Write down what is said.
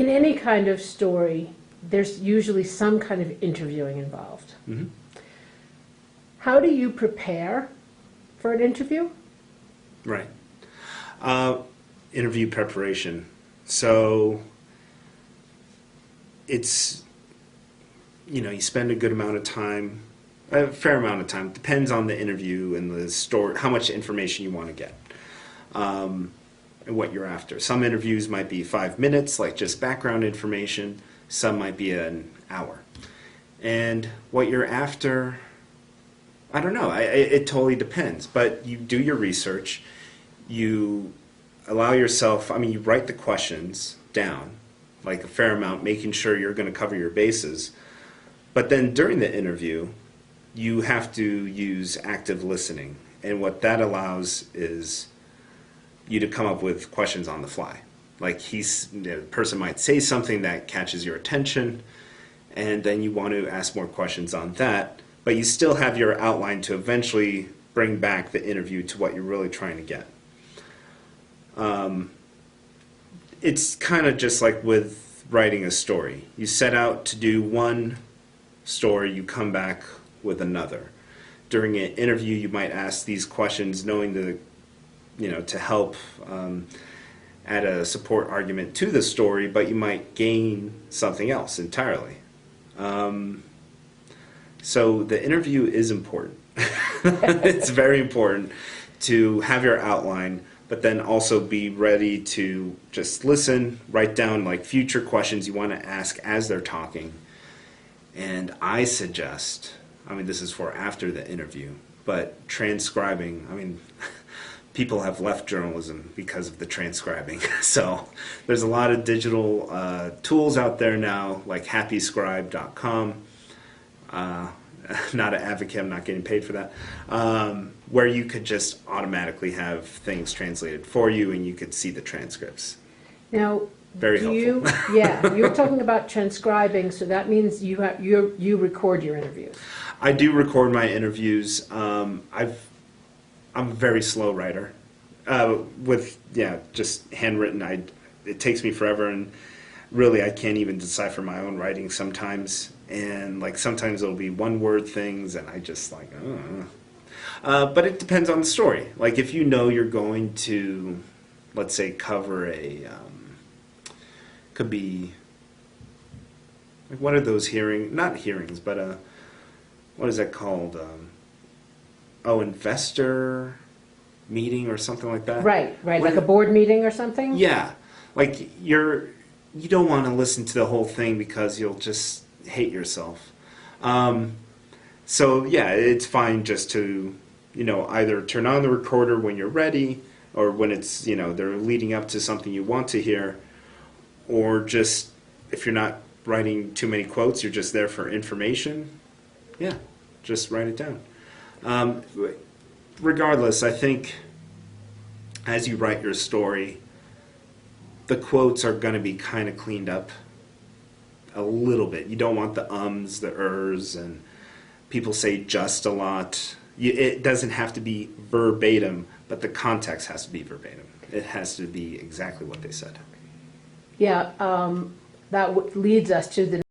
In any kind of story, there's usually some kind of interviewing involved. Mm-hmm. How do you prepare for an interview? Right. Interview preparation. So it's, you spend a good amount of time, a fair amount of time, depends on the interview and the story, how much information you want to get, and what you're after. Some interviews might be 5 minutes, like just background information. Some might be an hour. And what you're after, I don't know, it totally depends. But you do your research, you allow yourself, you write the questions down, like a fair amount, making sure you're going to cover your bases. But then during the interview, you have to use active listening. And what that allows is you to come up with questions on the fly. Like the person might say something that catches your attention, and then you want to ask more questions on that, but you still have your outline to eventually bring back the interview to what you're really trying to get. It's kind of just like with writing a story. You set out to do one story, you come back with another. During an interview, you might ask these questions knowing to help add a support argument to the story, but you might gain something else entirely. So the interview is important. It's very important to have your outline, but then also be ready to just listen, write down like future questions you want to ask as they're talking. And I suggest, this is for after the interview, but transcribing, people have left journalism because of the transcribing. So there's a lot of digital tools out there now, like happyscribe.com. Not an advocate, I'm not getting paid for that, where you could just automatically have things translated for you and you could see the transcripts. Now, very helpful. You're talking about transcribing, so that means you record your interviews. I do record my interviews. I'm a very slow writer. Just handwritten, it takes me forever, and really I can't even decipher my own writing sometimes. And sometimes it'll be one-word things, and I just but it depends on the story. Like if you're going to, let's say, cover could be, what are those not hearings, but what is that called? Investor meeting or something like that. Right, like a board meeting or something? Yeah, like you don't want to listen to the whole thing because you'll just hate yourself. So yeah, it's fine just to, either turn on the recorder when you're ready, or when it's, they're leading up to something you want to hear, or just, if you're not writing too many quotes, you're just there for information, yeah, just write it down. Regardless, I think as you write your story, the quotes are going to be kind of cleaned up a little bit. You don't want the ums, the ers, and people say just a lot. It doesn't have to be verbatim, but the context has to be verbatim. It has to be exactly what they said. Yeah, that leads us to the